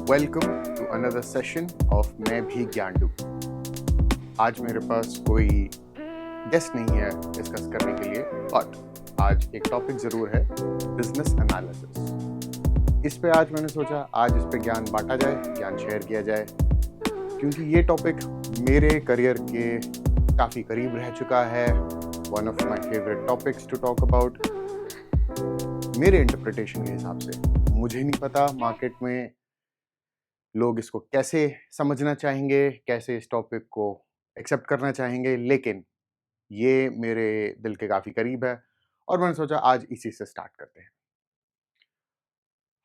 Welcome to another session of मैं भी ज्ञानडू। आज मेरे पास कोई गेस्ट नहीं है डिस्कस करने के लिए, बट आज एक टॉपिक ज़रूर है, बिजनेस एनालिसिस। इस पे आज मैंने सोचा आज इस पे ज्ञान बांटा जाए, ज्ञान शेयर किया जाए, क्योंकि ये टॉपिक मेरे करियर के काफ़ी करीब रह चुका है। One of my favourite topics to talk about. मेरे इंटरप्रिटेशन के हिसाब से, मुझे नहीं पता मार्केट में लोग इसको कैसे समझना चाहेंगे, कैसे इस टॉपिक को एक्सेप्ट करना चाहेंगे, लेकिन ये मेरे दिल के काफ़ी करीब है और मैंने सोचा आज इसी से स्टार्ट करते हैं।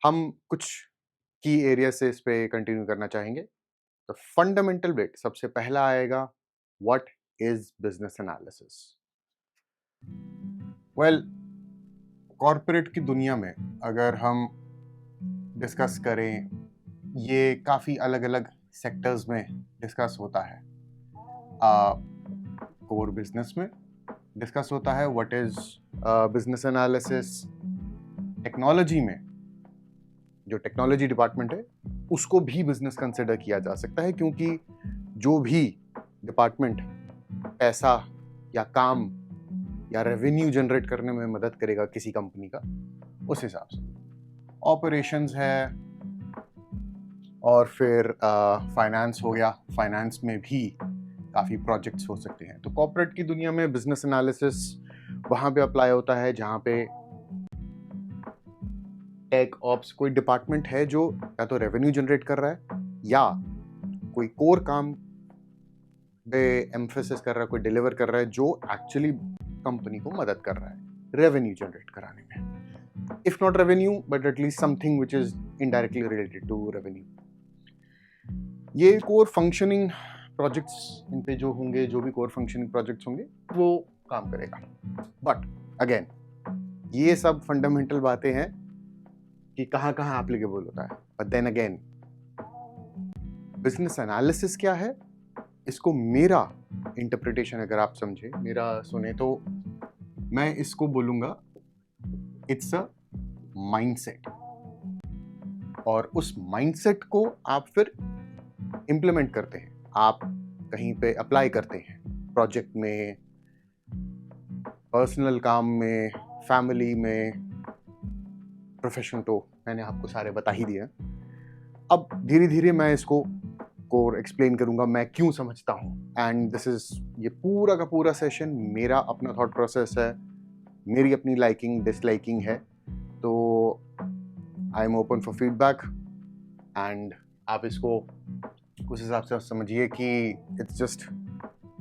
हम कुछ की एरिया से इस पे कंटिन्यू करना चाहेंगे। तो फंडामेंटल बिट सबसे पहला आएगा, what is business analysis. Well, corporate की दुनिया में अगर हम डिस्कस करें, ये काफ़ी अलग अलग सेक्टर्स में डिस्कस होता है। कोर बिजनेस में डिस्कस होता है what is business analysis. Technology में जो टेक्नोलॉजी डिपार्टमेंट है उसको भी बिजनेस कंसिडर किया जा सकता है, क्योंकि जो भी डिपार्टमेंट पैसा या काम या रेवेन्यू जनरेट करने में मदद करेगा किसी कंपनी का, उस हिसाब से ऑपरेशंस है। और फिर फाइनेंस हो गया, फाइनेंस में भी काफ़ी प्रोजेक्ट्स हो सकते हैं। तो कॉर्पोरेट की दुनिया में बिजनेस एनालिसिस वहाँ पे अप्लाई होता है जहाँ पे टेक ऑप्स कोई डिपार्टमेंट है जो या तो रेवेन्यू जनरेट कर रहा है या कोई कोर काम पे एम्फेसिस कर रहा है, कोई डिलीवर कर रहा है जो एक्चुअली कंपनी को मदद कर रहा है रेवेन्यू जनरेट कराने में। If not revenue, but at least something which is indirectly related to revenue. ये कोर फंक्शनिंग प्रोजेक्ट्स, इन पे जो होंगे, जो भी कोर फंक्शनिंग प्रोजेक्ट्स होंगे वो काम करेगा। बट अगेन, ये सब फंडामेंटल बातें हैं कि कहाँ कहाँ एप्लीकेबल होता है। But then again, business analysis क्या है, इसको मेरा इंटरप्रिटेशन अगर आप समझे, मेरा सुने, तो मैं इसको बोलूँगा इट्स अ माइंडसेट। और उस माइंडसेट को आप फिर इम्प्लीमेंट करते हैं, आप कहीं पे अप्लाई करते हैं, प्रोजेक्ट में, पर्सनल काम में, फैमिली में, प्रोफेशन, तो मैंने आपको सारे बता ही दिए। अब धीरे धीरे मैं इसको कोर एक्सप्लेन करूंगा मैं क्यों समझता हूँ। एंड दिस इज, ये पूरा का पूरा सेशन मेरा अपना थॉट प्रोसेस है, मेरी अपनी लाइकिंग डिसलाइकिंग है। तो I am open for feedback and आप इसको उस हिसाब से समझिए कि इट्स जस्ट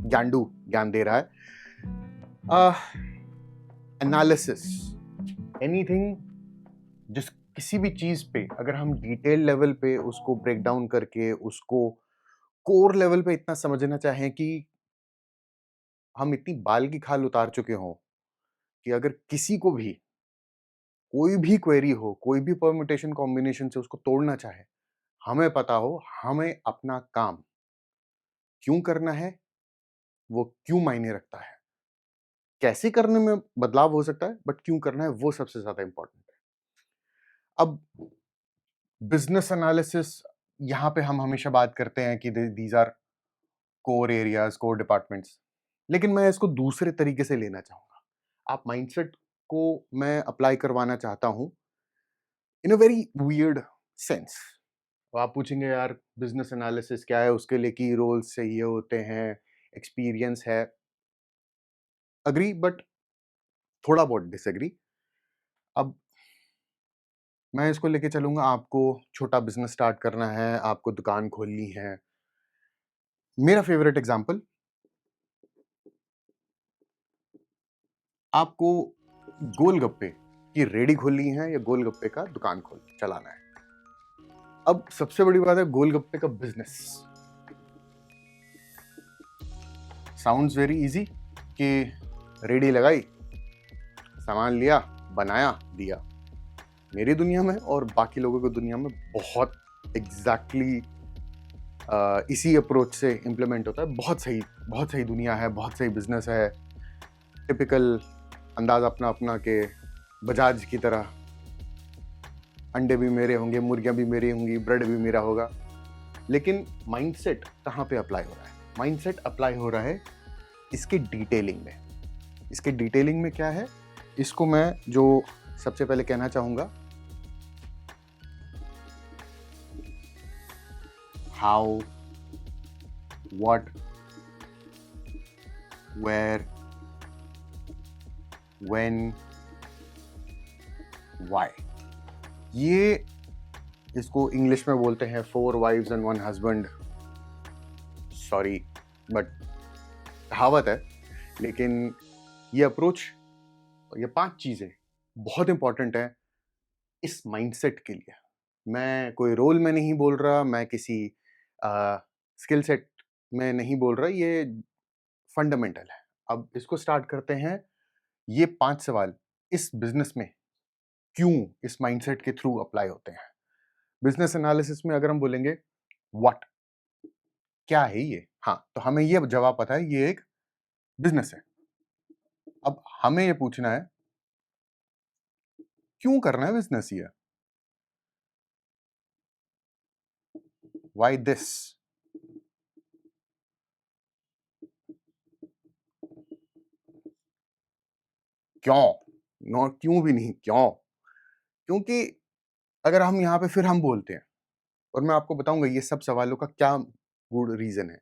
ज्ञानडू ज्ञान दे रहा है। एनालिसिस, एनीथिंग, जिस किसी भी चीज़ पे अगर हम डिटेल लेवल पे उसको ब्रेक डाउन करके उसको कोर लेवल पे इतना समझना चाहें कि हम इतनी बाल की खाल उतार चुके हों कि अगर किसी को भी कोई भी क्वेरी हो, कोई भी परम्यूटेशन कॉम्बिनेशन से उसको तोड़ना चाहे, हमें पता हो हमें अपना काम क्यों करना है, वो क्यों मायने रखता है, कैसे करने में बदलाव हो सकता है, बट क्यों करना है वो सबसे ज्यादा इंपॉर्टेंट है। अब बिजनेस एनालिसिस, यहां पे हम हमेशा बात करते हैं कि these are core areas, core departments, लेकिन मैं इसको दूसरे तरीके से लेना चाहूंगा। आप माइंडसेट को मैं अप्लाई करवाना चाहता हूं इन अ वेरी वियर्ड सेंस। तो आप पूछेंगे यार बिजनेस एनालिसिस क्या है, उसके लिए की रोल्स चाहिए होते हैं, एक्सपीरियंस है। अग्री, बट थोड़ा बहुत डिसएग्री। अब मैं इसको लेके चलूंगा, आपको छोटा बिजनेस स्टार्ट करना है, आपको दुकान खोलनी है। मेरा फेवरेट एग्जांपल, आपको गोलगप्पे की रेडी खोलनी है या गोलगप्पे का दुकान खोल चलाना है। अब सबसे बड़ी बात है गोलगप्पे का बिजनेस। साउंड्स वेरी इजी कि रेडी लगाई, सामान लिया, बनाया, दिया। मेरी दुनिया में और बाकी लोगों की दुनिया में बहुत एग्जैक्टली इसी अप्रोच से इम्प्लीमेंट होता है। बहुत सही दुनिया है, बहुत सही बिजनेस है। टिपिकल अंदाज अपना अपना के बजाज की तरह अंडे भी मेरे होंगे, मुर्गियां भी मेरी होंगी, ब्रेड भी मेरा होगा। लेकिन माइंडसेट कहाँ पे अप्लाई हो रहा है? माइंडसेट अप्लाई हो रहा है इसके डिटेलिंग में। इसके डिटेलिंग में क्या है, इसको मैं जो सबसे पहले कहना चाहूंगा, how, what, where, when, why. ये इसको इंग्लिश में बोलते हैं 4 wives and 1 husband. Sorry but कहावत है, लेकिन ये अप्रोच, ये 5 चीजें बहुत इंपॉर्टेंट है इस माइंडसेट के लिए। मैं कोई रोल में नहीं बोल रहा, मैं किसी स्किल सेट में नहीं बोल रहा, ये फंडामेंटल है। अब इसको स्टार्ट करते हैं। ये 5 सवाल इस बिजनेस में क्यों इस माइंडसेट के थ्रू अप्लाई होते हैं। बिजनेस एनालिसिस में अगर हम बोलेंगे व्हाट, क्या है ये, हाँ, तो हमें ये जवाब पता है, ये एक बिजनेस है। अब हमें ये पूछना है क्यों करना है बिजनेस ये, व्हाई दिस। क्यों, नो क्यों भी नहीं, क्यों। क्योंकि अगर हम यहाँ पे फिर हम बोलते हैं, और मैं आपको बताऊंगा ये सब सवालों का क्या गुड रीजन है,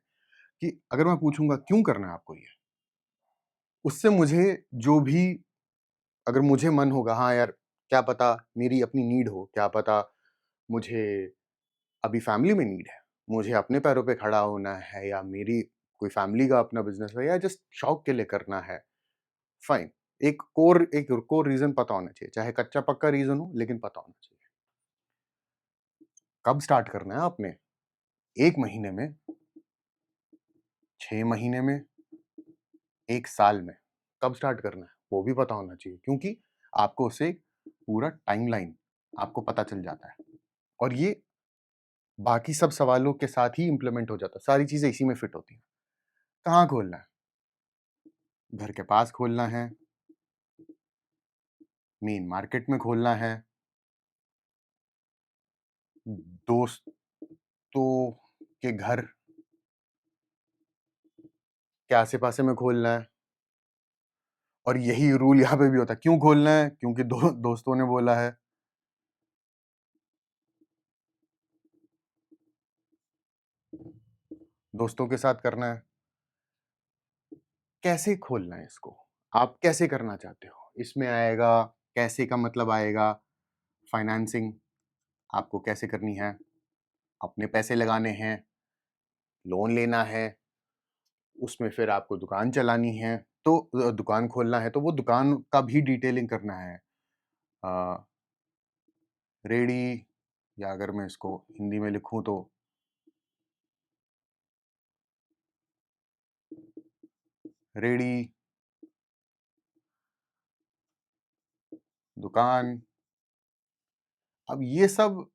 कि अगर मैं पूछूंगा क्यों करना है आपको ये, उससे मुझे जो भी, अगर मुझे मन होगा, हाँ यार क्या पता मेरी अपनी नीड हो, क्या पता मुझे अभी फैमिली में नीड है, मुझे अपने पैरों पे खड़ा होना है, या मेरी कोई फैमिली का अपना बिजनेस है, या जस्ट शौक के लिए करना है, फाइन। एक कोर रीजन पता होना चाहिए, चाहे कच्चा पक्का रीजन हो, लेकिन पता होना चाहिए। कब स्टार्ट करना है आपने, 1 महीने में, 6 महीने में, 1 साल में, कब स्टार्ट करना है वो भी पता होना चाहिए, क्योंकि आपको उससे पूरा टाइमलाइन आपको पता चल जाता है, और ये बाकी सब सवालों के साथ ही इंप्लीमेंट हो जाता है। सारी चीजें इसी में फिट होती हैं। कहाँ खोलना है, घर के पास खोलना है, मेन मार्केट में खोलना है, दोस्तों के घर के आसे पासे में खोलना है। और यही रूल यहाँ पे भी होता है, क्यों खोलना है, क्योंकि दोस्तों ने बोला है। दोस्तों के साथ करना है। कैसे खोलना है इसको, आप कैसे करना चाहते हो, इसमें आएगा, कैसे का मतलब आएगा फाइनेंसिंग, आपको कैसे करनी है, अपने पैसे लगाने हैं, लोन लेना है, उसमें फिर आपको दुकान चलानी है, तो दुकान खोलना है, तो वो दुकान का भी डिटेलिंग करना है। रेडी, या अगर मैं इसको हिंदी में लिखूं तो रेडी, दुकान। अब ये सब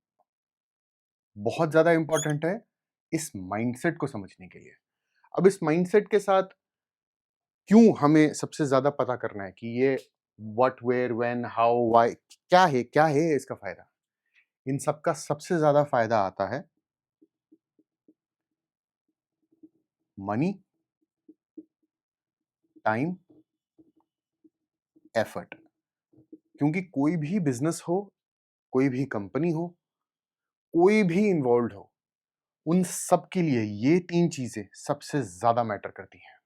बहुत ज्यादा इंपॉर्टेंट है इस माइंडसेट को समझने के लिए। अब इस माइंडसेट के साथ क्यों हमें सबसे ज्यादा पता करना है कि ये what, where, when, how, why क्या है इसका फायदा। इन सब का सबसे ज्यादा फायदा आता है मनी, टाइम, एफर्ट। क्योंकि कोई भी बिजनेस हो, कोई भी कंपनी हो, कोई भी इन्वॉल्व हो, उन सब के लिए ये 3 चीजें सबसे ज्यादा मैटर करती हैं।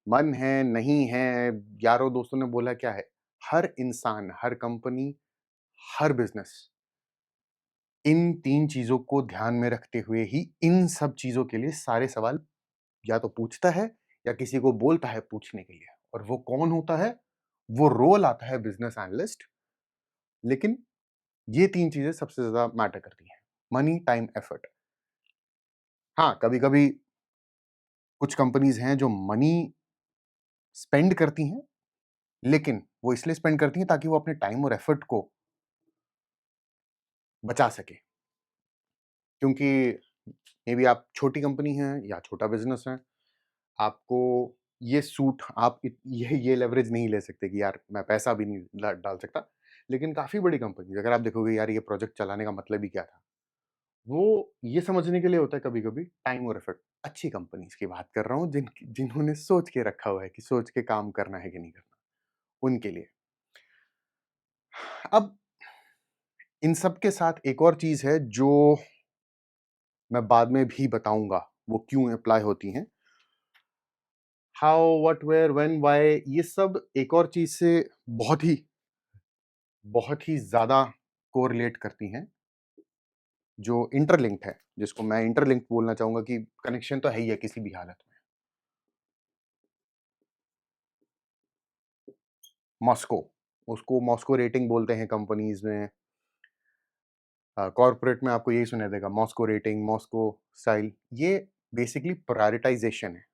मन है, नहीं है, यारों दोस्तों ने बोला क्या है, हर इंसान, हर कंपनी, हर बिजनेस इन 3 चीजों को ध्यान में रखते हुए ही इन सब चीजों के लिए सारे सवाल या तो पूछता है, या किसी को बोलता है पूछने के लिए। और वो कौन होता है, वो रोल आता है बिजनेस एनालिस्ट। लेकिन ये 3 चीजें सबसे ज्यादा मैटर करती हैं, मनी, टाइम, एफर्ट। हाँ, कभी कभी कुछ कंपनीज हैं जो मनी स्पेंड करती हैं, लेकिन वो इसलिए स्पेंड करती हैं ताकि वो अपने टाइम और एफर्ट को बचा सके। क्योंकि मे बी आप छोटी कंपनी हैं या छोटा बिजनेस है, आपको ये सूट, आप ये लेवरेज नहीं ले सकते कि यार मैं पैसा भी नहीं डाल सकता, लेकिन काफ़ी बड़ी कंपनीज़ अगर आप देखोगे यार ये प्रोजेक्ट चलाने का मतलब ही क्या था? वो ये समझने के लिए होता है कभी-कभी टाइम और एफर्ट। अच्छी कंपनीज़ की बात कर रहा हूँ जिन्होंने सोच के रखा हुआ है कि सोच के काम करना है कि नहीं करना, उनके लिए। अब इन सब के साथ एक और चीज़ है जो मैं बाद में भी बताऊँगा, वो क्यों अप्लाई होती हैं। How, what, where, when, why ये सब एक और चीज़ से बहुत ही ज़्यादा कोरिलेट करती हैं, जो इंटरलिंक्ड है, जिसको मैं इंटरलिंक्ड बोलना चाहूँगा कि कनेक्शन तो है ही है किसी भी हालत में। मॉस्को, उसको मॉस्को रेटिंग बोलते हैं कंपनीज़ में। कॉर्पोरेट में आपको यही सुनाई देगा मॉस्को रेटिंग, मॉस्को स्टाइल। ये बेसिकली प्रायोरिटाइज़ेशन है।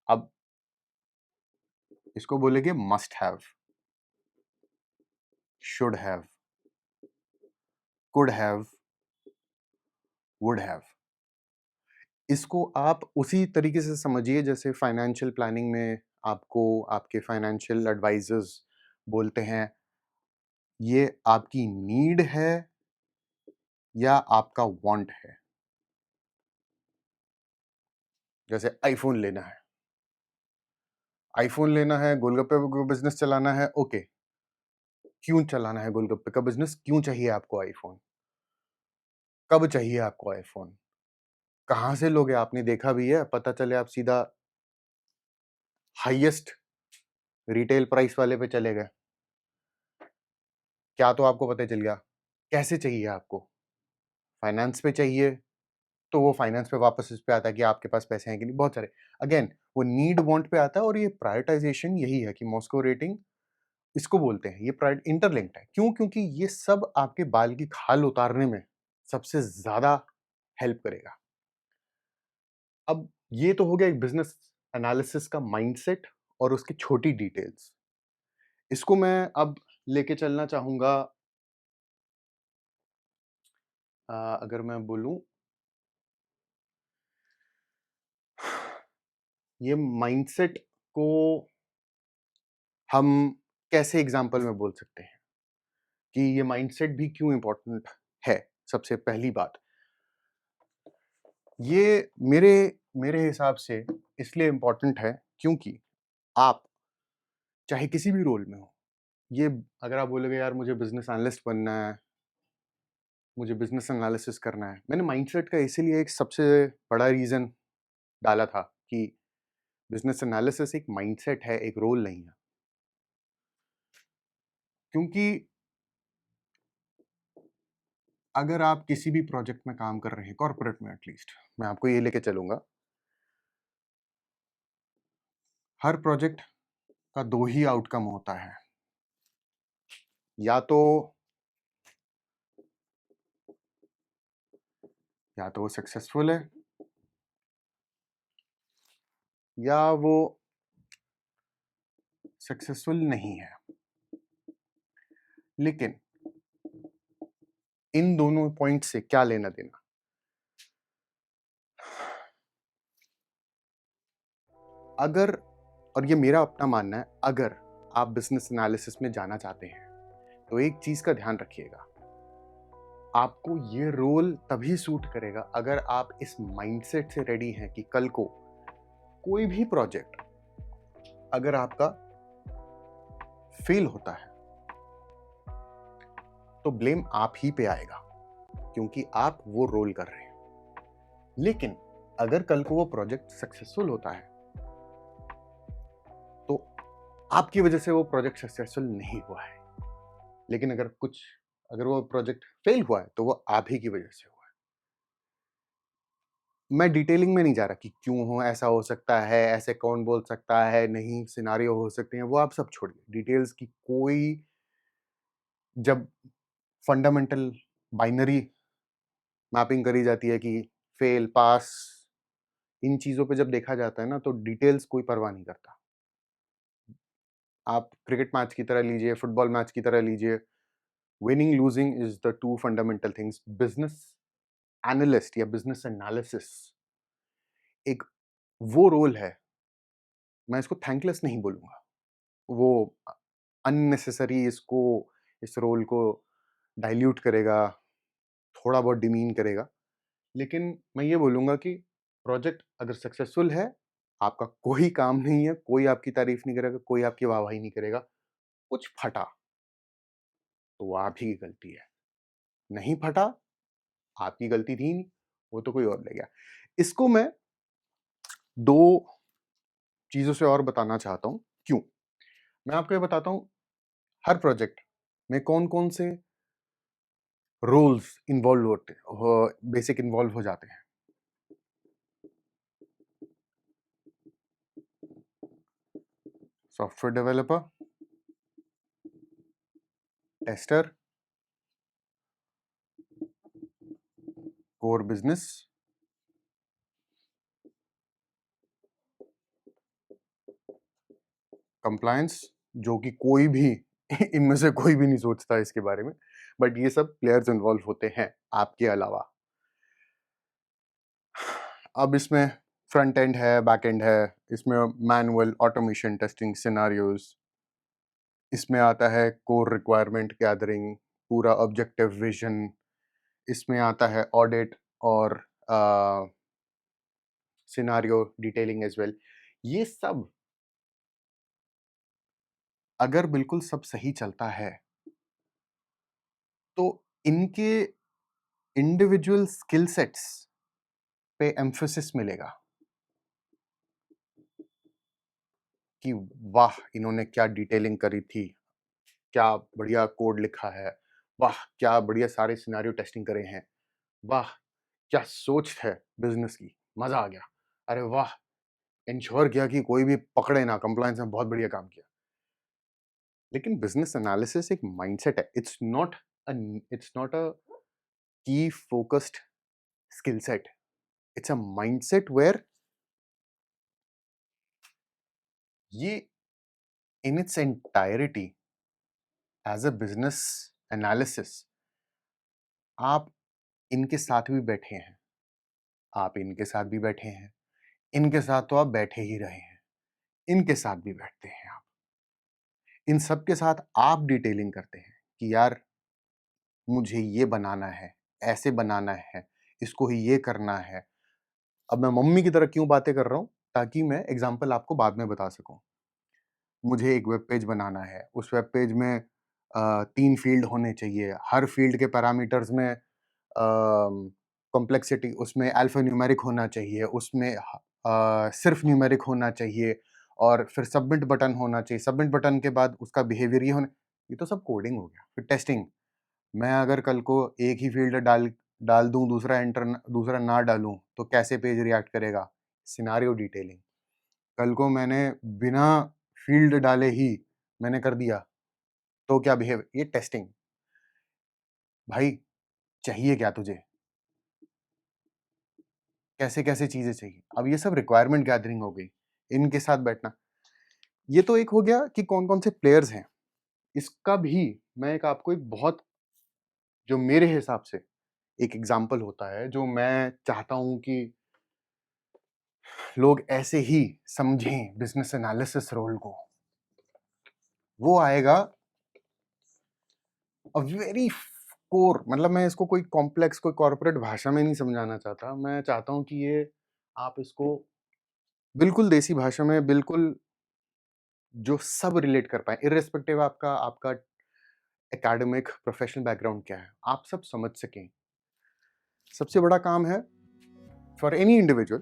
अब इसको बोलेंगे must have, should have, could have, would have. इसको आप उसी तरीके से समझिए जैसे फाइनेंशियल प्लानिंग में आपको आपके फाइनेंशियल एडवाइजर्स बोलते हैं, ये आपकी नीड है या आपका वांट है। जैसे आईफ़ोन लेना है, आईफ़ोन लेना है, गोलगप्पे का बिज़नेस चलाना है, ओके। क्यों चलाना है गोलगप्पे का बिज़नेस? क्यों चाहिए आपको आईफ़ोन? कब चाहिए आपको आईफ़ोन? कहाँ से लोगे? आपने देखा भी है? पता चले आप सीधा हाईएस्ट रिटेल प्राइस वाले पे चले गए। क्या तो आपको पता चल गया। कैसे चाहिए आपको? फाइनेंस पे चाहिए, तो वो फाइनेंस पे वापस इस पे आता है कि आपके पास पैसे हैं कि नहीं, बहुत सारे। अगेन वो नीड वांट पे आता है और ये प्रायोरिटाइज़ेशन यही है कि मॉस्को रेटिंग इसको बोलते हैं। ये प्राइ इंटरलिंक्ड है। क्यों? क्योंकि ये सब आपके बाल की खाल उतारने में सबसे ज़्यादा हेल्प करेगा। अब ये तो हो गया एक बिज़नेस एनालिसिस का माइंडसेट और उसकी छोटी डिटेल्स। इसको मैं अब लेके चलना चाहूँगा अगर मैं बोलूँ ये माइंडसेट को हम कैसे एग्ज़ाम्पल में बोल सकते हैं कि ये माइंडसेट भी क्यों इम्पोर्टेंट है? सबसे पहली बात, ये मेरे मेरे हिसाब से इसलिए इम्पोर्टेंट है क्योंकि आप चाहे किसी भी रोल में हो, ये अगर आप बोलोगे यार मुझे बिज़नेस एनालिस्ट बनना है, मुझे बिज़नेस एनालिसिस करना है। मैंने माइंडसेट का इसीलिए एक सबसे बड़ा रीज़न डाला था कि बिज़नेस एनालिसिस एक माइंडसेट है, एक रोल नहीं है। क्योंकि अगर आप किसी भी प्रोजेक्ट में काम कर रहे हैं, कॉर्पोरेट में एटलीस्ट, मैं आपको ये लेके चलूँगा, हर प्रोजेक्ट का 2 ही आउटकम होता है। या तो वो सक्सेसफुल है या वो सक्सेसफुल नहीं है। लेकिन इन दोनों पॉइंट से क्या लेना-देना? अगर और ये मेरा अपना मानना है, अगर आप बिज़नेस एनालिसिस में जाना चाहते हैं, तो एक चीज़ का ध्यान रखिएगा, आपको ये रोल तभी सूट करेगा अगर आप इस माइंडसेट से रेडी हैं कि कल को कोई भी प्रोजेक्ट अगर आपका फेल होता है, तो ब्लेम आप ही पे आएगा क्योंकि आप वो रोल कर रहे हैं। लेकिन अगर कल को वो प्रोजेक्ट सक्सेसफुल होता है, तो आपकी वजह से वो प्रोजेक्ट सक्सेसफुल नहीं हुआ है। लेकिन अगर वो प्रोजेक्ट फेल हुआ है, तो वो आप ही की वजह से हुआ है। मैं डिटेलिंग में नहीं जा रहा कि क्यों हो, ऐसा हो सकता है, ऐसे कौन बोल सकता है, नहीं सिनेरियो हो सकते हैं, वो आप सब छोड़िए। डिटेल्स की कोई जब फंडामेंटल बाइनरी मैपिंग करी जाती है कि फेल, पास, इन चीज़ों पे जब देखा जाता है ना, तो डिटेल्स कोई परवाह नहीं करता। आप क्रिकेट मैच की तरह लीजिए, फुटबॉल मैच की तरह लीजिए, winning, losing is the 2 fundamental things. Business analyst या बिज़नेस एनालिसिस एक वो रोल है, मैं इसको थैंकलेस नहीं बोलूँगा। वो अननेसेसरी इसको इस रोल को डाइल्यूट करेगा, थोड़ा बहुत डिमीन करेगा। लेकिन मैं ये बोलूँगा कि प्रोजेक्ट अगर सक्सेसफुल है, आपका कोई काम नहीं है, कोई आपकी तारीफ नहीं करेगा, कोई आपकी वाहवाही नहीं करेगा। कुछ फटा तो वो आप ही की गलती है, नहीं फटा आपकी गलती थी नहीं, वो तो कोई और ले गया। इसको मैं दो चीजों से और बताना चाहता हूं। क्यों? मैं आपको ये बताता हूं, हर प्रोजेक्ट में कौन कौन से रोल्स इन्वॉल्व होते बेसिक इन्वॉल्व हो जाते हैं। Software developer, tester, core business, compliance, जो कि कोई भी इनमें से कोई भी नहीं सोचता इसके बारे में, बट ये सब प्लेयर्स इन्वॉल्व होते हैं आपके अलावा। अब इसमें फ्रंट एंड है, बैक एंड है, इसमें मैनुअल, ऑटोमेशन, टेस्टिंग, सिनारियोज, इसमें आता है कोर रिक्वायरमेंट गैदरिंग, पूरा ऑब्जेक्टिव विजन, इसमें आता है ऑडिट और सिनारियो डिटेलिंग एज वेल। ये सब अगर बिल्कुल सब सही चलता है तो इनके इंडिविजुअल स्किल सेट्स पे एम्फोसिस मिलेगा कि वाह इन्होंने क्या डिटेलिंग करी थी, क्या बढ़िया कोड लिखा है, वाह क्या बढ़िया सारे सिनेरियो टेस्टिंग करे हैं, वाह क्या सोच है बिजनेस की, मजा आ गया, अरे वाह इंश्योर किया कि कोई भी पकड़े ना, कंप्लायंस में बहुत बढ़िया काम किया। लेकिन बिजनेस एनालिसिस एक माइंडसेट है, it's not a key focused skill set, it's a mindset where ये in its entirety as a business analysis आप इनके साथ भी बैठे हैं, आप इनके साथ भी बैठे हैं, इनके साथ तो आप बैठे ही रहे हैं, इनके साथ भी बैठते हैं आप, इन सब के साथ आप डिटेलिंग करते हैं कि यार मुझे ये बनाना है, ऐसे बनाना है, इसको ही ये करना है। अब मैं मम्मी की तरह क्यों बातें कर रहा हूं, ताकि मैं एग्जाम्पल आपको बाद में बता सकूं। मुझे एक वेब पेज बनाना है, उस वेब पेज में 3 फील्ड होने चाहिए, हर फील्ड के पैरामीटर्स में कॉम्प्लेक्सिटी उसमें अल्फा न्यूमेरिक होना चाहिए, उसमें सिर्फ न्यूमेरिक होना चाहिए, और फिर सबमिट बटन होना चाहिए, सबमिट बटन के बाद उसका बिहेवियर ये होना, ये तो सब कोडिंग हो गया। फिर टेस्टिंग, मैं अगर कल को एक ही फील्ड डाल डाल दूं, दूसरा ना डालूं, तो कैसे पेज रिएक्ट करेगा, सिनारियो डिटेलिंग। कल को मैंने बिना फील्ड डाले ही मैंने कर दिया तो क्या बिहेव, ये टेस्टिंग। भाई चाहिए क्या तुझे, कैसे कैसे चीजें चाहिए, अब ये सब रिक्वायरमेंट गैदरिंग हो गई, इनके साथ बैठना। ये तो एक हो गया कि कौन कौन से प्लेयर्स हैं। इसका भी मैं एक आपको एक बहुत, जो मेरे हिसाब से एक एग्जाम्पल होता है, जो मैं चाहता हूं कि लोग ऐसे ही समझें बिजनेस एनालिसिस रोल को, वो आएगा अ वेरी कोर, मतलब मैं इसको कोई कॉम्प्लेक्स, कोई कॉर्पोरेट भाषा में नहीं समझाना चाहता, मैं चाहता हूं कि ये आप इसको बिल्कुल देसी भाषा में, बिल्कुल जो सब रिलेट कर पाए, इर्रेस्पेक्टिव आपका आपका एकेडमिक प्रोफेशनल बैकग्राउंड क्या है, आप सब समझ सकें। सबसे बड़ा काम है फॉर एनी इंडिविजुअल,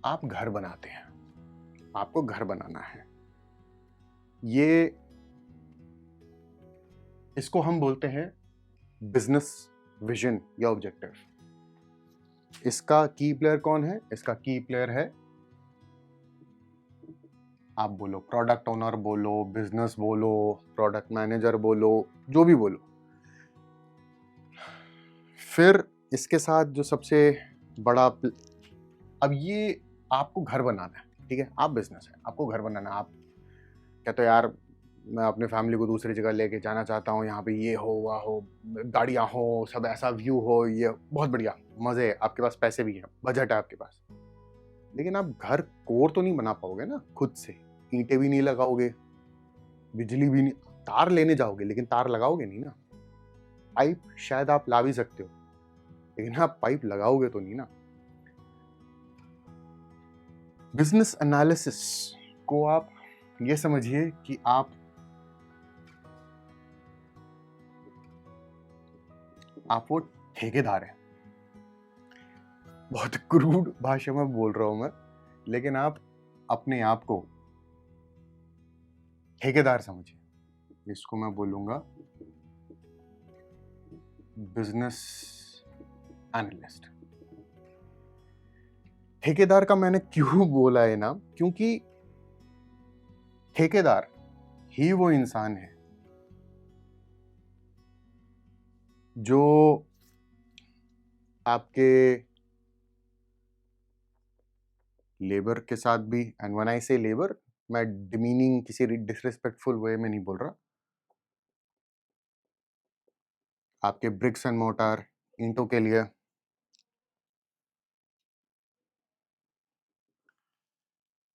आप घर बनाते हैं, आपको घर बनाना है, ये इसको हम बोलते हैं बिजनेस विजन या ऑब्जेक्टिव। इसका की प्लेयर कौन है? इसका की प्लेयर है, आप बोलो प्रोडक्ट ओनर बोलो, बिजनेस बोलो, प्रोडक्ट मैनेजर बोलो, जो भी बोलो। फिर इसके साथ जो सबसे बड़ा अब ये आपको घर बनाना है, ठीक है, आप बिजनेस है, आपको घर बनाना है। आप कहते हो यार मैं अपने फैमिली को दूसरी जगह लेके जाना चाहता हूँ, यहाँ पे ये हो वह हो, गाड़ियाँ हो, सब ऐसा व्यू हो, ये बहुत बढ़िया, मजे, आपके पास पैसे भी हैं, बजट है आपके पास, लेकिन आप घर कोर तो नहीं बना पाओगे ना खुद से, ईंटें भी नहीं लगाओगे, बिजली भी नहीं, तार लेने जाओगे लेकिन तार लगाओगे नहीं ना। पाइप शायद आप ला भी सकते हो, लेकिन आप पाइप लगाओगे तो नहीं ना। बिजनेस एनालिसिस को आप ये समझिए कि आप वो ठेकेदार हैं। बहुत क्रूड भाषा में बोल रहा हूं मैं, लेकिन आप अपने आप को ठेकेदार समझिए। इसको मैं बोलूंगा बिजनेस एनालिस्ट। ठेकेदार का मैंने क्यों बोला है ना, क्योंकि ठेकेदार ही वो इंसान है जो आपके लेबर के साथ भी, एंड व्हेन आई से लेबर, मैं डिमीनिंग किसी डिसरिस्पेक्टफुल वे में नहीं बोल रहा, आपके ब्रिक्स एंड मोर्टार ईंटों के लिए,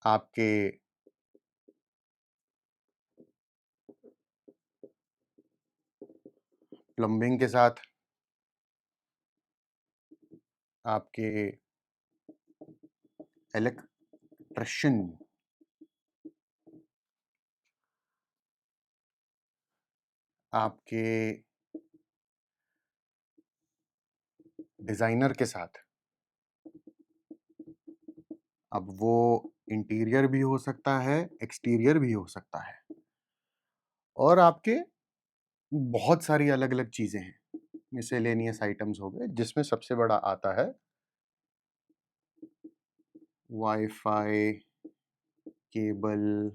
आपके प्लम्बिंग के साथ, आपके इलेक्ट्रिशियन, आपके डिजाइनर के साथ। अब वो इंटीरियर भी हो सकता है, एक्सटीरियर भी हो सकता है, और आपके बहुत सारी अलग अलग चीजें हैं, मिसेलेनियस आइटम्स हो गए, जिसमें सबसे बड़ा आता है wifi, cable,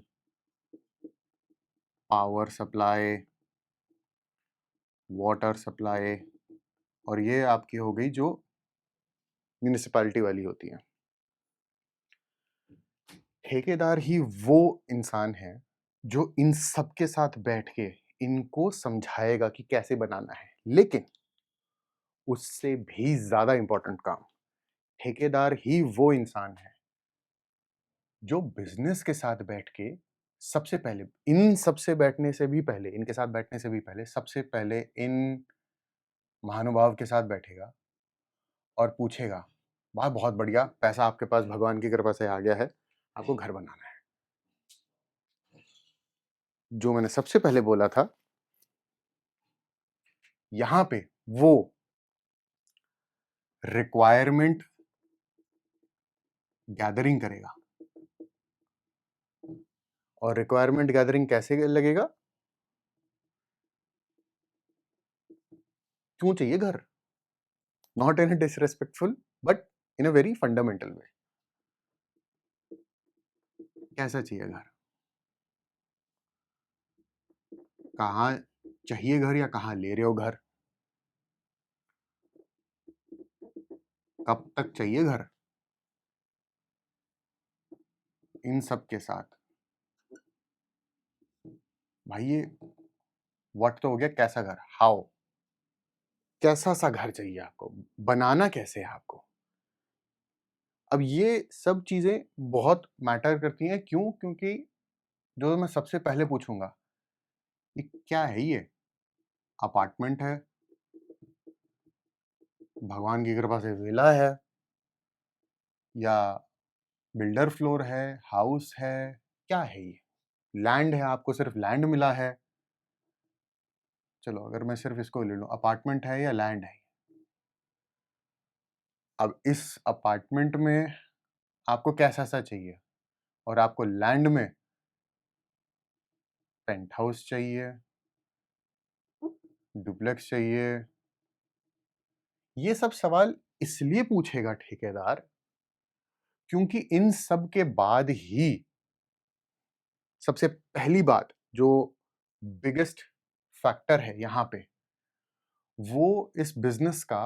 power supply, water supply, और ये आपकी हो गई जो म्यूनिसिपैलिटी वाली होती है। ठेकेदार ही वो इंसान है जो इन सब के साथ बैठ के इनको समझाएगा कि कैसे बनाना है। लेकिन उससे भी ज्यादा इंपॉर्टेंट काम, ठेकेदार ही वो इंसान है जो बिजनेस के साथ बैठ के सबसे पहले, इन सबसे बैठने से भी पहले, इनके साथ बैठने से भी पहले, सबसे पहले इन महानुभाव के साथ बैठेगा और पूछेगा, वाह बहुत बढ़िया, पैसा आपके पास भगवान की कृपा से आ गया है, आपको घर बनाना है। जो मैंने सबसे पहले बोला था, यहां पे वो रिक्वायरमेंट गैदरिंग करेगा। और रिक्वायरमेंट गैदरिंग कैसे लगेगा? क्यों चाहिए घर? Not in a disrespectful, but in a very fundamental वे। कैसा चाहिए घर? कहाँ चाहिए घर, या कहाँ ले रहे हो घर? कब तक चाहिए घर? इन सब के साथ भाई, ये व्हाट तो हो गया, कैसा घर, हाउ, कैसा सा घर चाहिए आपको, बनाना कैसे है आपको। अब ये सब चीजें बहुत मैटर करती हैं। क्यों? क्योंकि जो मैं सबसे पहले पूछूंगा, ये क्या है, ये अपार्टमेंट है, भगवान की कृपा से विला है, या बिल्डर फ्लोर है, हाउस है, क्या है ये? लैंड है, आपको सिर्फ लैंड मिला है। चलो अगर मैं सिर्फ इसको ले लूं, अपार्टमेंट है या लैंड है? अब इस अपार्टमेंट में आपको कैसा सा चाहिए, और आपको लैंड में पेंट हाउस चाहिए, डुप्लेक्स चाहिए, ये सब सवाल इसलिए पूछेगा ठेकेदार क्योंकि इन सब के बाद ही सबसे पहली बात जो बिगेस्ट फैक्टर है यहां पे, वो इस बिजनेस का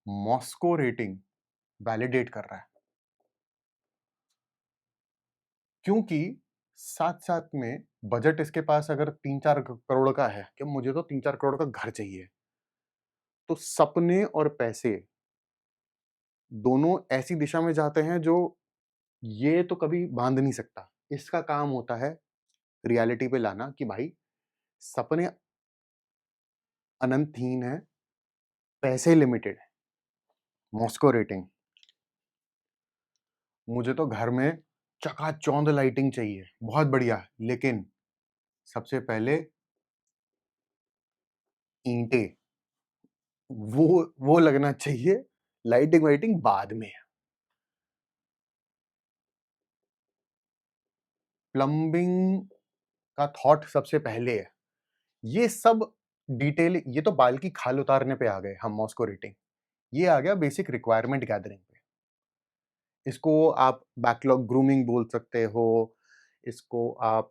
मॉस्को रेटिंग वैलिडेट कर रहा है। क्योंकि साथ साथ में बजट इसके पास अगर 3-4 करोड़ का है, कि मुझे तो 3-4 करोड़ का घर चाहिए, तो सपने और पैसे दोनों ऐसी दिशा में जाते हैं जो ये तो कभी बांध नहीं सकता। इसका काम होता है रियलिटी पे लाना कि भाई सपने अनंतहीन है, पैसे लिमिटेड है। मॉस्को रेटिंग, मुझे तो घर में चकाचौंध लाइटिंग चाहिए, बहुत बढ़िया, लेकिन सबसे पहले ईंटें, वो लगना चाहिए, लाइटिंग वाइटिंग बाद में। प्लम्बिंग का थॉट सबसे पहले है। ये सब डिटेल, ये तो बाल की खाल उतारने पे आ गए हम मॉस्को रेटिंग। ये आ गया बेसिक रिक्वायरमेंट गैदरिंग पे। इसको आप बैकलॉग ग्रूमिंग बोल सकते हो, इसको आप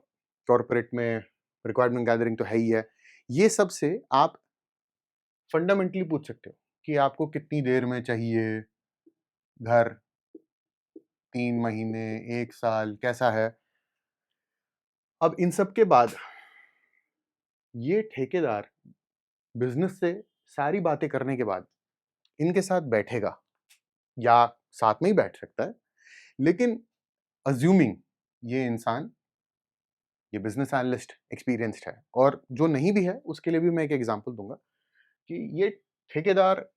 कॉर्पोरेट में रिक्वायरमेंट गैदरिंग तो है ही है। ये सब से आप फंडामेंटली पूछ सकते हो कि आपको कितनी देर में चाहिए घर, 3 महीने, 1 साल, कैसा है। अब इन सब के बाद ये ठेकेदार बिजनेस से सारी बातें करने के बाद इनके साथ बैठेगा, या साथ में ही बैठ सकता है, लेकिन अज्यूमिंग ये इंसान, ये बिजनेस एनालिस्ट एक्सपीरियंस्ड है, और जो नहीं भी है उसके लिए भी मैं एक एग्जांपल दूंगा कि ये ठेकेदार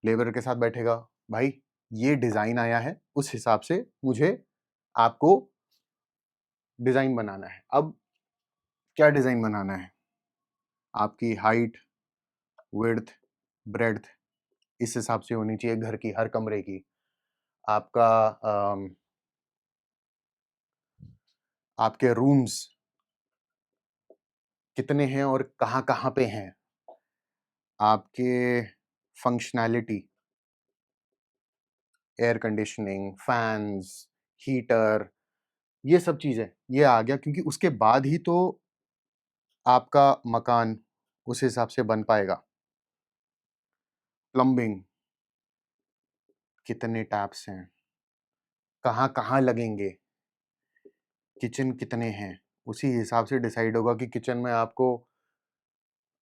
लेबर के साथ बैठेगा, भाई ये डिजाइन आया है, उस हिसाब से मुझे आपको डिजाइन बनाना है। अब क्या डिजाइन बनाना है? आपकी हाइट, विड्थ, ब्रेड्थ इस हिसाब से होनी चाहिए घर की, हर कमरे की। आपका आपके रूम्स कितने हैं और कहाँ कहाँ पे हैं, आपके functionality, air conditioning, fans, heater, ये सब चीजें, ये आ गया, क्योंकि उसके बाद ही तो आपका मकान उस हिसाब से बन पाएगा। प्लम्बिंग, कितने टैप्स हैं, कहाँ कहाँ लगेंगे, किचन कितने हैं, उसी हिसाब से डिसाइड होगा कि किचन में आपको,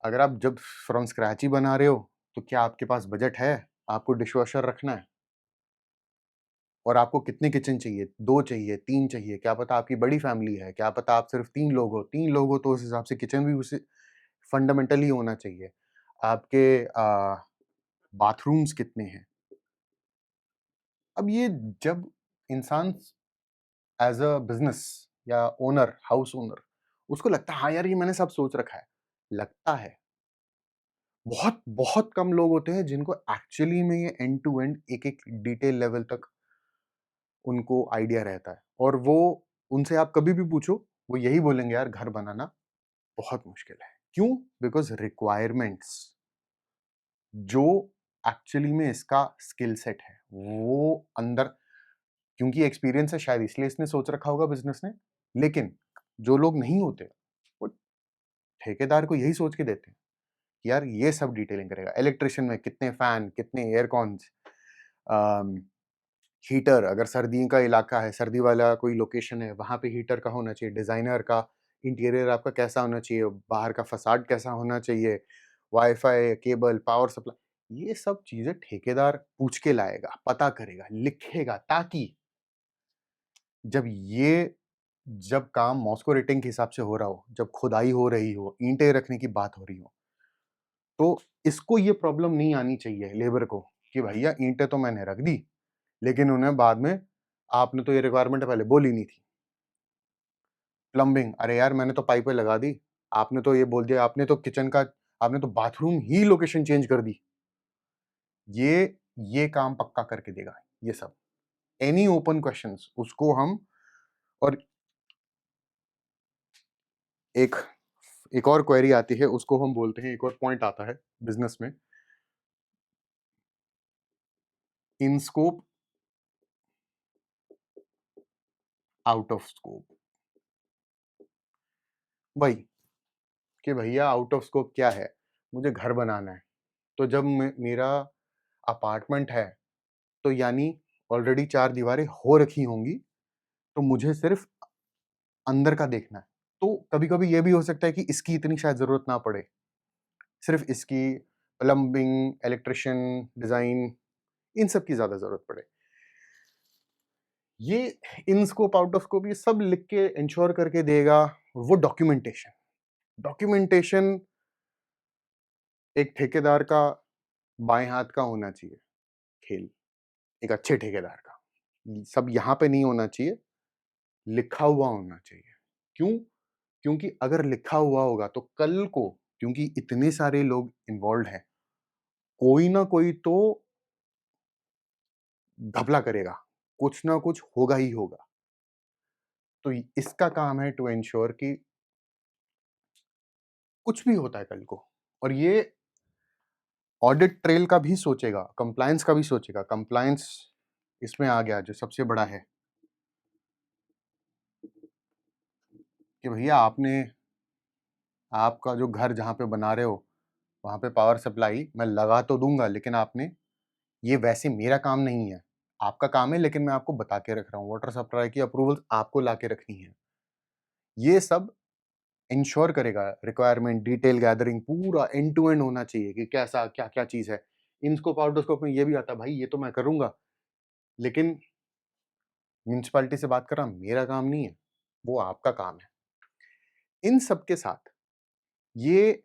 अगर आप जब फ्रॉम स्क्रैच ही बना रहे हो तो क्या आपके पास बजट है, आपको डिशवॉशर रखना है, और आपको कितने किचन चाहिए, 2 चाहिए, 3 चाहिए, क्या पता आपकी बड़ी फैमिली है, क्या पता आप सिर्फ 3 लोग हो तो उस हिसाब से किचन भी उसे फंडामेंटली होना चाहिए। आपके बाथरूम्स कितने हैं। अब ये जब इंसान एज अ बिजनेस या ओनर, हाउस ओनर, उसको लगता है हाँ यार ये मैंने सब सोच रखा है, लगता है। बहुत बहुत कम लोग होते हैं जिनको एक्चुअली में ये एंड टू एंड एक एक डिटेल लेवल तक उनको आइडिया रहता है, और वो उनसे आप कभी भी पूछो वो यही बोलेंगे, यार घर बनाना बहुत मुश्किल है। क्यों? बिकॉज रिक्वायरमेंट्स जो एक्चुअली में इसका स्किल सेट है वो अंदर, क्योंकि एक्सपीरियंस है शायद इसलिए इसने सोच रखा होगा बिजनेस ने, लेकिन जो लोग नहीं होते वो ठेकेदार को यही सोच के देते हैं कि यार ये सब डिटेलिंग करेगा। इलेक्ट्रिशियन में कितने फैन, कितने एयर कॉन्स, हीटर, अगर सर्दी का इलाका है, सर्दी वाला कोई लोकेशन है, वहां पे हीटर का होना चाहिए। डिजाइनर का इंटीरियर आपका कैसा होना चाहिए, बाहर का फसाड कैसा होना चाहिए, वाईफाई, केबल, पावर सप्लाई, ये सब चीजें ठेकेदार पूछ के लाएगा, पता करेगा, लिखेगा, ताकि जब काम मॉस्को रेटिंग के हिसाब से हो रहा हो, जब खुदाई हो रही हो, ईंटें रखने की बात हो रही हो, तो इसको ये प्रॉब्लम नहीं आनी चाहिए लेबर को कि भैया ईंटें तो मैंने रख दी, लेकिन उन्हें बाद में आपने तो ये रिक्वायरमेंट पहले बोली नहीं थी। प्लम्बिंग, अरे यार मैंने तो पाइपें लगा दी, आपने तो ये बोल दिया, आपने तो बाथरूम ही लोकेशन चेंज कर दी। ये काम पक्का करके देगा ये सब। एनी ओपन क्वेश्चंस उसको हम, और एक एक और क्वेरी आती है, उसको हम बोलते हैं, एक और पॉइंट आता है बिजनेस में, in scope, out of scope. भाई कि भैया आउट ऑफ स्कोप क्या है, मुझे घर बनाना है, तो जब मेरा अपार्टमेंट है तो यानी ऑलरेडी 4 दीवारें हो रखी होंगी, तो मुझे सिर्फ अंदर का देखना है। तो कभी कभी ये भी हो सकता है कि इसकी इतनी शायद जरूरत ना पड़े, सिर्फ इसकी प्लम्बिंग, इलेक्ट्रिशियन, डिजाइन, इन सब की ज्यादा जरूरत पड़े। ये in scope out of scope ये सब लिख के इंश्योर करके देगा वो डॉक्यूमेंटेशन। डॉक्यूमेंटेशन एक ठेकेदार का बाएं हाथ का होना चाहिए खेल, एक अच्छे ठेकेदार का। सब यहाँ पे नहीं होना चाहिए, लिखा हुआ होना चाहिए। क्यों? क्योंकि अगर लिखा हुआ होगा तो कल को, क्योंकि इतने सारे लोग इन्वॉल्व हैं, कोई ना कोई तो घपला करेगा, कुछ ना कुछ होगा ही होगा। तो इसका काम है टू एंश्योर कि कुछ भी होता है कल को, और ये ऑडिट ट्रेल का भी सोचेगा, कंप्लायंस का भी सोचेगा। कंप्लायंस इसमें आ गया जो सबसे बड़ा है कि भैया आपका जो घर जहां पे बना रहे हो वहां पे पावर सप्लाई मैं लगा तो दूंगा, लेकिन आपने ये वैसे मेरा काम नहीं है, आपका काम है, लेकिन मैं आपको बता के रख रहा हूँ। वाटर सप्लाई की अप्रूवल आपको ला के रखनी है। ये सब इंश्योर करेगा। रिक्वायरमेंट डिटेल गैदरिंग पूरा एंड टू एंड होना चाहिए कि कैसा क्या क्या चीज है। In scope out of scope में ये भी आता है, भाई ये तो मैं करूंगा, लेकिन म्यूनिसिपालिटी से बात करना मेरा काम नहीं है, वो आपका काम है। इन सब के साथ ये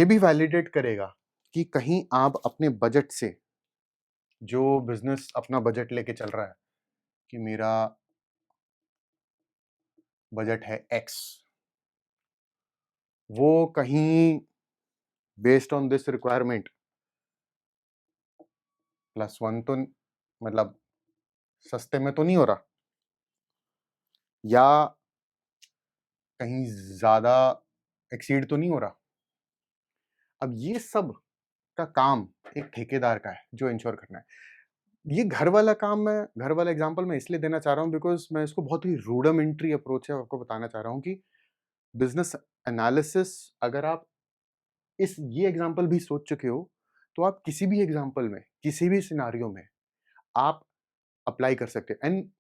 भी वैलिडेट करेगा कि कहीं आप अपने बजट से, जो बिजनेस अपना बजट लेके चल रहा है कि मेरा बजट है एक्स, वो कहीं बेस्ड ऑन दिस रिक्वायरमेंट +1 तो मतलब सस्ते में तो नहीं हो रहा, या कहीं ज्यादा एक्सीड तो नहीं हो रहा। अब ये सब का काम एक ठेकेदार का है जो इंश्योर करना है। ये घर वाला काम, मैं घर वाला एग्जांपल मैं इसलिए देना चाह रहा हूँ बिकॉज मैं इसको बहुत ही रूडामेंट्री अप्रोच है आपको बताना चाह रहा हूँ कि बिजनेस एनालिसिस, अगर आप ये एग्जांपल भी सोच चुके हो तो आप किसी भी एग्जांपल में, किसी भी सिनारियो में आप अप्लाई कर सकते हैं। And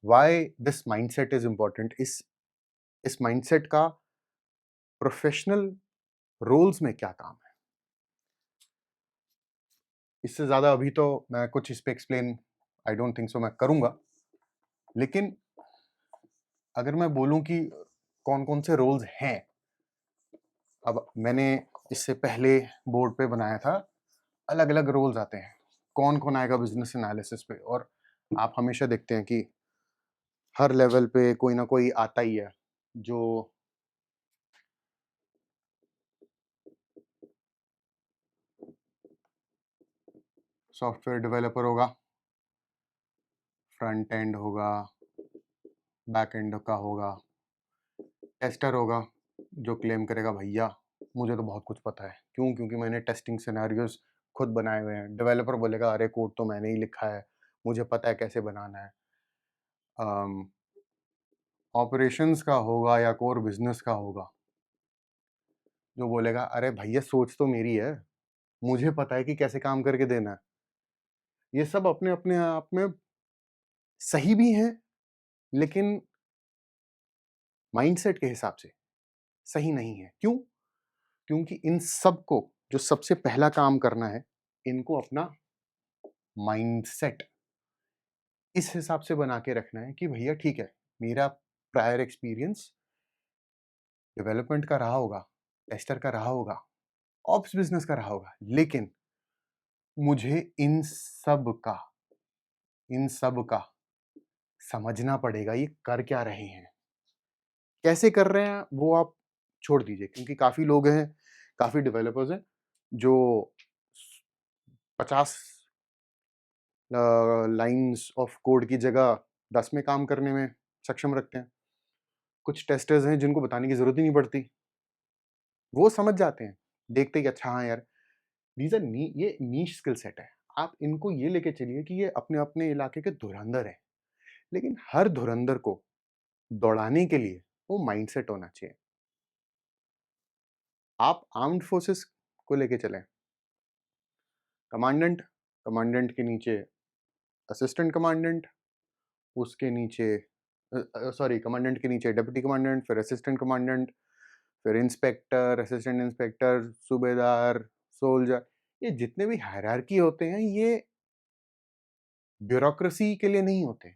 why this mindset is important, इस माइंडसेट का प्रोफेशनल रोल्स में क्या काम है, इससे ज्यादा अभी तो मैं कुछ इस पे explain I don't think so मैं करूंगा। लेकिन अगर मैं बोलूं कि कौन कौन से रोल्स हैं, अब मैंने इससे पहले बोर्ड पे बनाया था, अलग अलग रोल्स आते हैं कौन कौन आएगा बिजनेस एनालिसिस पे। और आप हमेशा देखते हैं कि हर लेवल पे कोई ना कोई आता ही है जो सॉफ्टवेयर डेवलपर होगा, फ्रंट एंड होगा, बैक एंड का होगा, टेस्टर होगा जो क्लेम करेगा भैया मुझे तो बहुत कुछ पता है, क्यों? क्योंकि मैंने टेस्टिंग सिनेरियोज खुद बनाए हुए हैं। डेवलपर बोलेगा अरे कोड तो मैंने ही लिखा है, मुझे पता है कैसे बनाना है। ऑपरेशंस का होगा या कोर बिजनेस का होगा जो बोलेगा अरे भैया सोच तो मेरी है, मुझे पता है कि कैसे काम करके देना है। ये सब अपने अपने आप में सही भी हैं, लेकिन माइंडसेट के हिसाब से सही नहीं है। क्यों? क्योंकि इन सब को जो सबसे पहला काम करना है, इनको अपना माइंडसेट इस हिसाब से बना के रखना है कि भैया ठीक है, मेरा प्रायर एक्सपीरियंस डेवलपमेंट का रहा होगा, टेस्टर का रहा होगा, ऑप्स बिजनेस का रहा होगा, लेकिन मुझे इन सब का समझना पड़ेगा ये कर क्या रहे हैं, कैसे कर रहे हैं वो आप छोड़ दीजिए। क्योंकि काफी लोग हैं, काफी डेवलपर्स हैं जो 50 लाइंस ऑफ कोड की जगह 10 में काम करने में सक्षम रखते हैं। कुछ टेस्टर्स हैं जिनको बताने की जरूरत ही नहीं पड़ती, वो समझ जाते हैं देखते ही अच्छा हाँ यार दीज आर ये नीश स्किल सेट है। आप इनको ये लेके चलिए कि ये अपने अपने इलाके के धुरंधर हैं, लेकिन हर धुरंधर को दौड़ाने के लिए वो माइंडसेट होना चाहिए। आप आर्म्ड फोर्सेस को लेके चलें, कमांडेंट, कमांडेंट के नीचे असिस्टेंट कमांडेंट, उसके नीचे सॉरी कमांडेंट के नीचे डिप्टी कमांडेंट, फिर असिस्टेंट कमांडेंट, फिर इंस्पेक्टर, असिस्टेंट इंस्पेक्टर, सूबेदार, सोल्जर, ये जितने भी हायरार्की होते हैं ये ब्यूरोक्रेसी के लिए नहीं होते,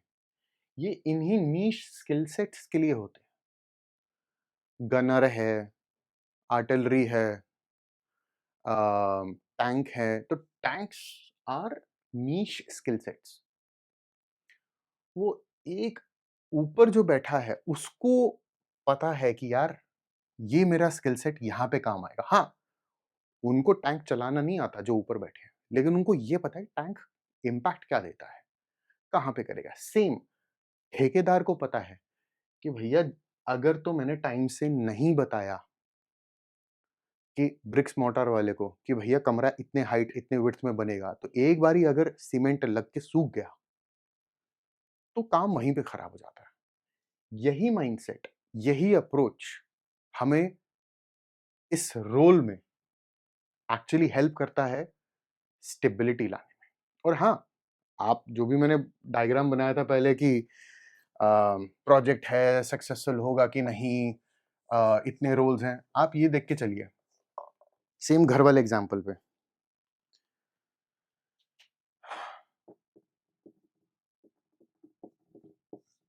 ये इन्हीं नीश स्किल सेट्स के लिए होते हैं। गनर है, आर्टिलरी है, टैंक है, तो tanks are niche skill sets. वो एक ऊपर जो बैठा है उसको पता है कि यार ये मेरा स्किल सेट यहाँ पे काम आएगा। हाँ, उनको टैंक चलाना नहीं आता जो ऊपर बैठे हैं, लेकिन उनको ये पता है टैंक इम्पैक्ट क्या देता है, कहाँ पे करेगा। सेम ठेकेदार को पता है कि भैया अगर तो मैंने टाइम से नहीं बताया कि ब्रिक्स मोर्टार वाले को कि भैया कमरा इतने हाइट इतने विड्थ में बनेगा, तो एक बारी अगर सीमेंट लग के सूख गया तो काम वहीं पे खराब हो जाता है। यही माइंडसेट, यही अप्रोच हमें इस रोल में एक्चुअली हेल्प करता है स्टेबिलिटी लाने में। और हाँ, आप जो भी मैंने डायग्राम बनाया था पहले कि प्रोजेक्ट है सक्सेसफुल होगा कि नहीं, इतने रोल्स हैं, आप ये देख के चलिए सेम घर वाले एग्जांपल पे।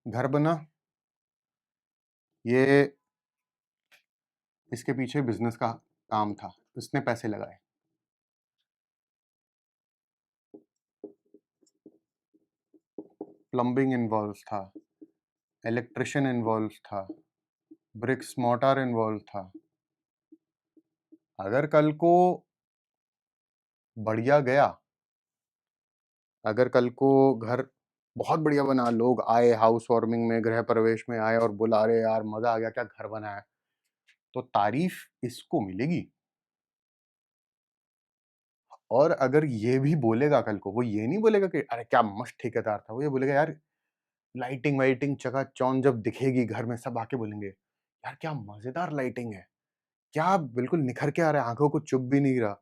घर बना, ये इसके पीछे बिजनेस का काम था, इसने पैसे लगाए। प्लम्बिंग इन्वॉल्व था, इलेक्ट्रिशियन इन्वॉल्व था, ब्रिक्स मोर्टार इन्वॉल्व था। अगर कल को बढ़िया गया, अगर कल को घर बहुत बढ़िया बना, लोग आए हाउस वार्मिंग में, गृह प्रवेश में आए और बोला अरे यार मजा आ गया, क्या घर बना है, तो तारीफ इसको मिलेगी। और अगर ये भी बोलेगा कल को, वो ये नहीं बोलेगा कि अरे क्या मस्त ठेकेदार था, वो ये बोलेगा यार लाइटिंग वाइटिंग चकाचौंध जब दिखेगी घर में, सब आके बोलेंगे यार क्या मजेदार लाइटिंग है, क्या बिल्कुल निखर के आ रहा है, आंखों को चुभ भी नहीं रहा।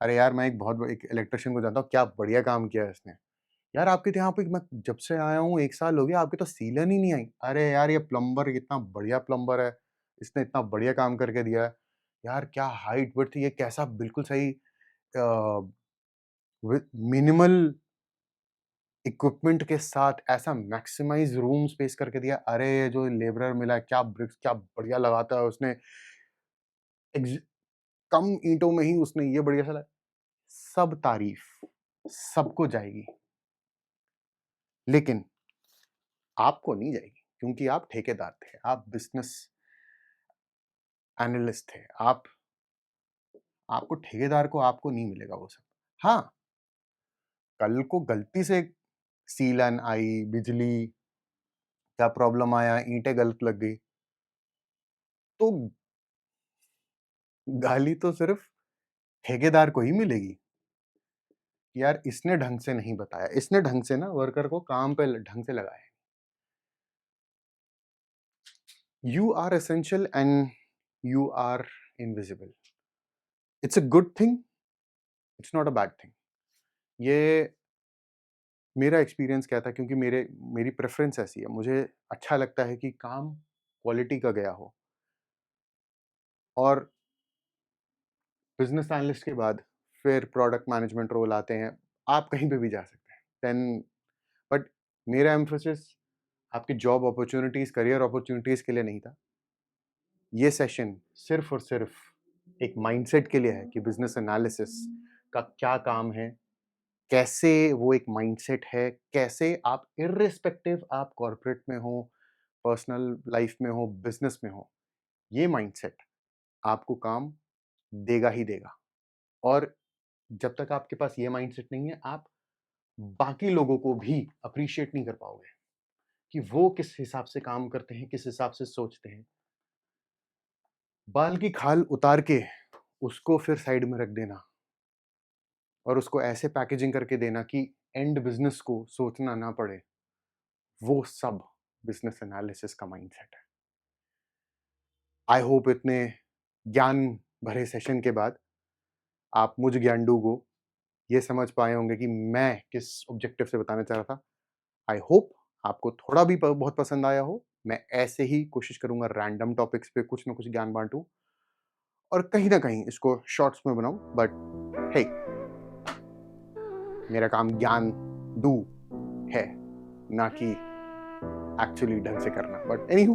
अरे यार मैं एक इलेक्ट्रिशियन को जानता हूँ, क्या बढ़िया काम किया है इसने। यार आपके तो यहाँ पे मैं जब से आया हूँ 1 साल हो गया, आपकी तो सीलन ही नहीं आई। अरे यार ये प्लम्बर कितना बढ़िया प्लम्बर है, इसने इतना बढ़िया काम करके दिया है। यार क्या हाइट विड्थ, ये कैसा बिल्कुल सही मिनिमल इक्विपमेंट के साथ ऐसा मैक्सिमाइज रूम स्पेस करके दिया। अरे ये जो लेबरर मिला है, क्या ब्रिक्स क्या बढ़िया लगाता है उसने, कम ईंटों में ही उसने ये बढ़िया सा सब तारीफ सबको जाएगी, लेकिन आपको नहीं जाएगी क्योंकि आप ठेकेदार थे, आप बिजनेस एनालिस्ट थे, आपको ठेकेदार को आपको नहीं मिलेगा वो सब। हाँ, कल को गलती से सीलन आई, बिजली क्या प्रॉब्लम आया, ईंटें गलत लग गई, तो गाली तो सिर्फ ठेकेदार को ही मिलेगी कि यार इसने ढंग से नहीं बताया, इसने ढंग से ना वर्कर को काम पे ढंग से लगाया। You are essential and you are invisible. It's a good thing, it's not a bad thing. ये मेरा एक्सपीरियंस क्या था, क्योंकि मेरी प्रेफरेंस ऐसी है, मुझे अच्छा लगता है कि काम क्वालिटी का गया हो। और बिजनेस एनालिस्ट के बाद फिर प्रोडक्ट मैनेजमेंट रोल आते हैं, आप कहीं पे भी जा सकते हैं देन, बट मेरा एम्फोसिस आपकी जॉब अपॉर्चुनिटीज, करियर अपॉर्चुनिटीज के लिए नहीं था। ये सेशन सिर्फ और सिर्फ एक माइंडसेट के लिए है कि बिजनेस एनालिसिस का क्या काम है, कैसे वो एक माइंडसेट है, कैसे आप इर्रिस्पेक्टिव आप कॉर्पोरेट में हो, पर्सनल लाइफ में हो, बिजनेस में हो, ये माइंडसेट आपको काम देगा ही देगा। और जब तक आपके पास ये माइंडसेट नहीं है, आप बाकी लोगों को भी अप्रिशिएट नहीं कर पाओगे कि वो किस हिसाब से काम करते हैं, किस हिसाब से सोचते हैं। बाल की खाल उतार के उसको फिर साइड में रख देना और उसको ऐसे पैकेजिंग करके देना कि एंड बिजनेस को सोचना ना पड़े, वो सब बिजनेस एनालिसिस का माइंडसेट है। आई होप इतने ज्ञान भरे सेशन के बाद आप मुझ ज्ञानडू को ये समझ पाए होंगे कि मैं किस ऑब्जेक्टिव से बताना चाह रहा था। आई होप आपको थोड़ा भी बहुत पसंद आया हो। मैं ऐसे ही कोशिश करूंगा रैंडम टॉपिक्स पे कुछ ना कुछ ज्ञान बांटूं। और कहीं ना कहीं इसको शॉर्ट्स में बनाऊं, बट हे, मेरा काम ज्ञान दू है, ना कि एक्चुअली ढंग से करना. But anyhow,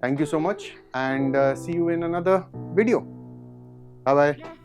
thank you so much and see you in another video. Bye bye.